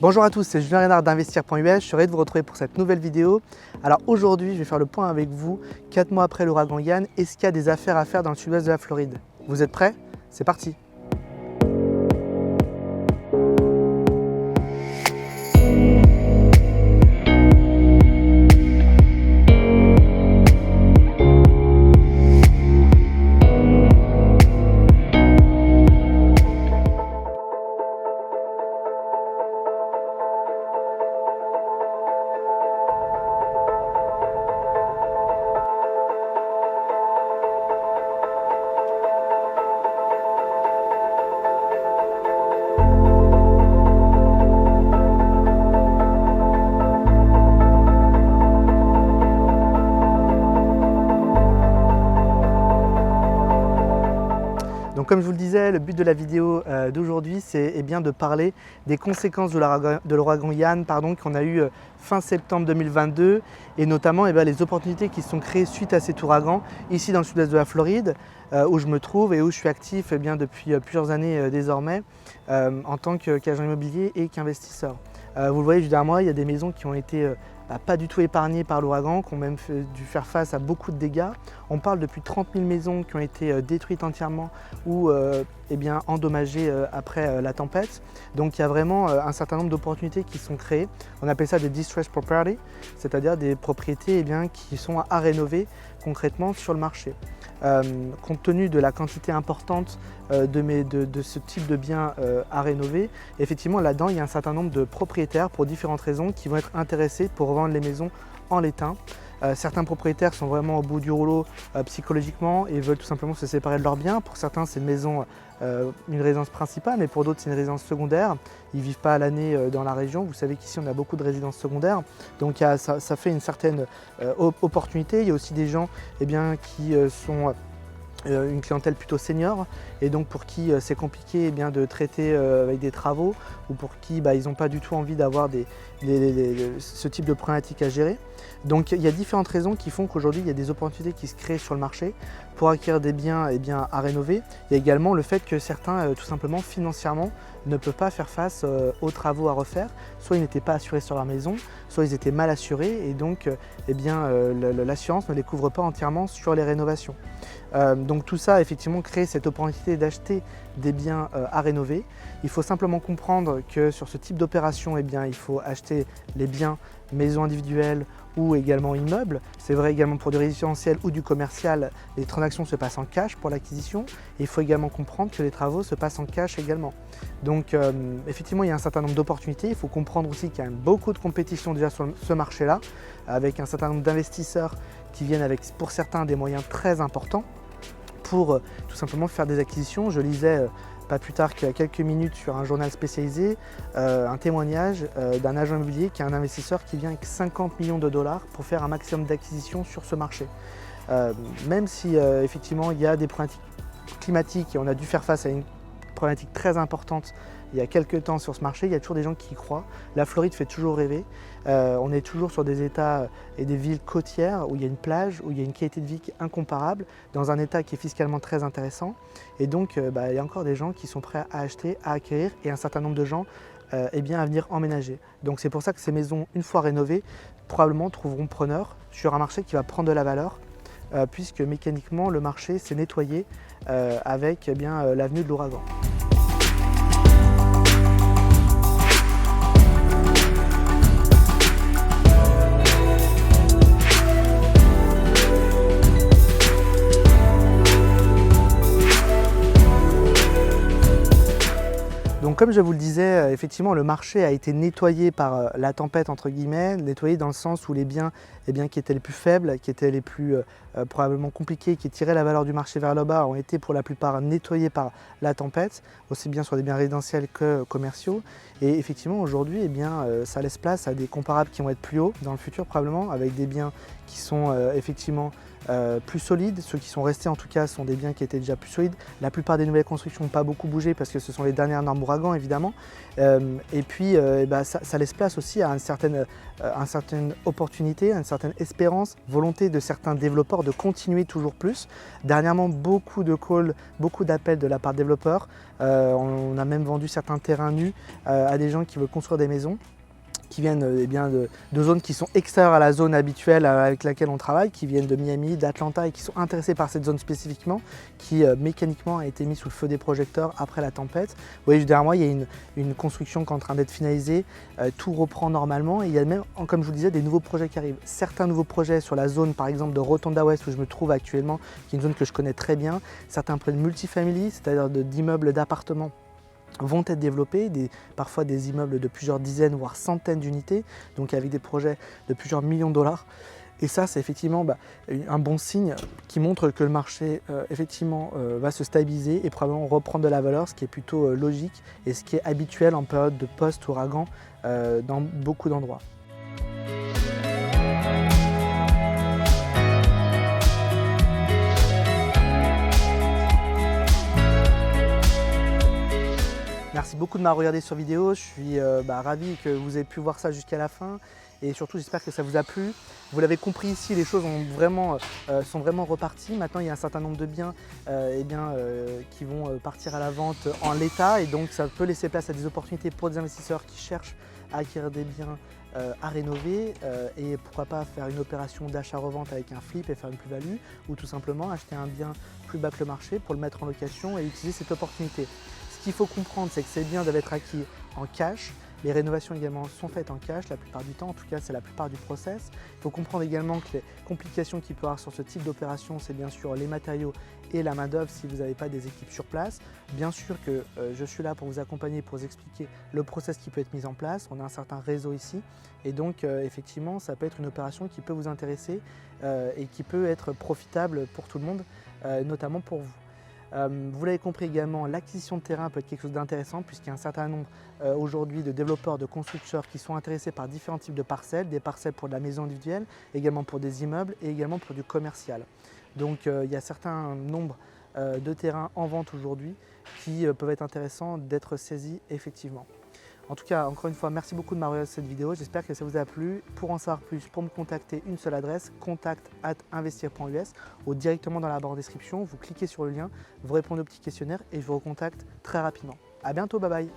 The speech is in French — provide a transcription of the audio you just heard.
Bonjour à tous, c'est Julien Renard d'Investir.us, je suis ravi de vous retrouver pour cette nouvelle vidéo. Alors aujourd'hui, je vais faire le point avec vous, 4 mois après l'ouragan Ian, est-ce qu'il y a des affaires à faire dans le sud-ouest de la Floride? Vous êtes prêts? C'est parti! Donc comme je vous le disais, le but de la vidéo d'aujourd'hui, c'est bien de parler des conséquences de l'ouragan Ian qu'on a eu fin septembre 2022 et notamment les opportunités qui se sont créées suite à cet ouragan ici dans le sud-est de la Floride où je me trouve et où je suis actif depuis plusieurs années désormais en tant qu'agent immobilier et qu'investisseur. Vous le voyez juste derrière moi, il y a des maisons qui ont été pas du tout épargnées par l'ouragan, qui ont même dû faire face à beaucoup de dégâts. On parle depuis 30 000 maisons qui ont été détruites entièrement ou endommagées après la tempête. Donc il y a vraiment un certain nombre d'opportunités qui sont créées. On appelle ça des distressed property, c'est-à-dire des propriétés qui sont à rénover concrètement sur le marché. Compte tenu de la quantité importante de ce type de biens à rénover, effectivement là-dedans il y a un certain nombre de propriétaires pour différentes raisons qui vont être intéressés pour revendre les maisons en l'état. Certains propriétaires sont vraiment au bout du rouleau psychologiquement et veulent tout simplement se séparer de leurs biens. Pour certains, c'est une maison, une résidence principale, mais pour d'autres, c'est une résidence secondaire. Ils ne vivent pas à l'année dans la région. Vous savez qu'ici, on a beaucoup de résidences secondaires. Donc, ça fait une certaine opportunité. Il y a aussi des gens qui sont une clientèle plutôt senior et donc pour qui c'est compliqué de traiter avec des travaux ou pour qui ils n'ont pas du tout envie d'avoir ce type de problématique à gérer. Donc il y a différentes raisons qui font qu'aujourd'hui il y a des opportunités qui se créent sur le marché pour acquérir des biens à rénover. Il y a également le fait que certains tout simplement financièrement ne peuvent pas faire face aux travaux à refaire. Soit ils n'étaient pas assurés sur leur maison, soit ils étaient mal assurés et donc l'assurance ne les couvre pas entièrement sur les rénovations. Donc tout ça effectivement crée cette opportunité d'acheter des biens à rénover. Il faut simplement comprendre que sur ce type d'opération, il faut acheter les biens maisons individuelles ou également immeubles. C'est vrai également pour du résidentiel ou du commercial, les transactions se passent en cash pour l'acquisition. Il faut également comprendre que les travaux se passent en cash également. Donc effectivement, il y a un certain nombre d'opportunités. Il faut comprendre aussi qu'il y a beaucoup de compétition déjà sur ce marché-là, avec un certain nombre d'investisseurs qui viennent avec pour certains des moyens très importants pour tout simplement faire des acquisitions. Je lisais pas plus tard qu'il y a quelques minutes sur un journal spécialisé, un témoignage d'un agent immobilier qui est un investisseur qui vient avec 50 millions de dollars pour faire un maximum d'acquisitions sur ce marché. Même si effectivement il y a des problématiques climatiques et on a dû faire face à une problématique très importante il y a quelques temps sur ce marché, il y a toujours des gens qui y croient. La Floride fait toujours rêver. On est toujours sur des états et des villes côtières où il y a une plage, où il y a une qualité de vie qui est incomparable, dans un état qui est fiscalement très intéressant. Et donc il y a encore des gens qui sont prêts à acheter, à acquérir et un certain nombre de gens à venir emménager. Donc c'est pour ça que ces maisons, une fois rénovées, probablement trouveront preneur sur un marché qui va prendre de la valeur puisque mécaniquement le marché s'est nettoyé avec l'avenue de l'ouragan. Donc comme je vous le disais, effectivement le marché a été nettoyé par la tempête entre guillemets, nettoyé dans le sens où les biens qui étaient les plus faibles, qui étaient les plus probablement compliqués, qui tiraient la valeur du marché vers le bas ont été pour la plupart nettoyés par la tempête, aussi bien sur des biens résidentiels que commerciaux. Et effectivement aujourd'hui ça laisse place à des comparables qui vont être plus hauts dans le futur probablement, avec des biens qui sont effectivement plus solides. Ceux qui sont restés en tout cas sont des biens qui étaient déjà plus solides. La plupart des nouvelles constructions n'ont pas beaucoup bougé parce que ce sont les dernières normes ouragan évidemment. Et puis ça laisse place aussi à une certaine opportunité, à une certaine espérance, volonté de certains développeurs de continuer toujours plus. Dernièrement, beaucoup de calls, beaucoup d'appels de la part de développeurs. On a même vendu certains terrains nus à des gens qui veulent construire des maisons, qui viennent de zones qui sont extérieures à la zone habituelle avec laquelle on travaille, qui viennent de Miami, d'Atlanta et qui sont intéressés par cette zone spécifiquement, qui mécaniquement a été mise sous le feu des projecteurs après la tempête. Vous voyez, derrière moi, il y a une construction qui est en train d'être finalisée, tout reprend normalement et il y a même, comme je vous le disais, des nouveaux projets qui arrivent. Certains nouveaux projets sur la zone, par exemple, de Rotonda West où je me trouve actuellement, qui est une zone que je connais très bien, certains projets de multifamily, c'est-à-dire d'immeubles d'appartements, vont être développés, parfois des immeubles de plusieurs dizaines voire centaines d'unités, donc avec des projets de plusieurs millions de dollars. Et ça, c'est effectivement un bon signe qui montre que le marché effectivement va se stabiliser et probablement reprendre de la valeur, ce qui est plutôt logique et ce qui est habituel en période de post-ouragan dans beaucoup d'endroits. Merci beaucoup de m'avoir regardé sur vidéo, je suis ravi que vous ayez pu voir ça jusqu'à la fin et surtout j'espère que ça vous a plu. Vous l'avez compris ici, les choses sont vraiment reparties. Maintenant il y a un certain nombre de biens qui vont partir à la vente en l'état et donc ça peut laisser place à des opportunités pour des investisseurs qui cherchent à acquérir des biens à rénover et pourquoi pas faire une opération d'achat-revente avec un flip et faire une plus-value ou tout simplement acheter un bien plus bas que le marché pour le mettre en location et utiliser cette opportunité. Ce qu'il faut comprendre, c'est que ces biens doivent être acquis en cash. Les rénovations également sont faites en cash la plupart du temps, en tout cas c'est la plupart du process. Il faut comprendre également que les complications qu'il peut y avoir sur ce type d'opération, c'est bien sûr les matériaux et la main-d'œuvre si vous n'avez pas des équipes sur place. Bien sûr que je suis là pour vous accompagner, pour vous expliquer le process qui peut être mis en place. On a un certain réseau ici et donc effectivement ça peut être une opération qui peut vous intéresser et qui peut être profitable pour tout le monde, notamment pour vous. Vous l'avez compris également, l'acquisition de terrain peut être quelque chose d'intéressant puisqu'il y a un certain nombre aujourd'hui de développeurs, de constructeurs qui sont intéressés par différents types de parcelles, des parcelles pour de la maison individuelle, également pour des immeubles et également pour du commercial. Donc il y a un certain nombre de terrains en vente aujourd'hui qui peuvent être intéressants d'être saisis effectivement. En tout cas, encore une fois, merci beaucoup de m'avoir regardé cette vidéo. J'espère que ça vous a plu. Pour en savoir plus, pour me contacter, une seule adresse, contact@investir.us ou directement dans la barre de description. Vous cliquez sur le lien, vous répondez au petit questionnaire et je vous recontacte très rapidement. À bientôt, bye bye.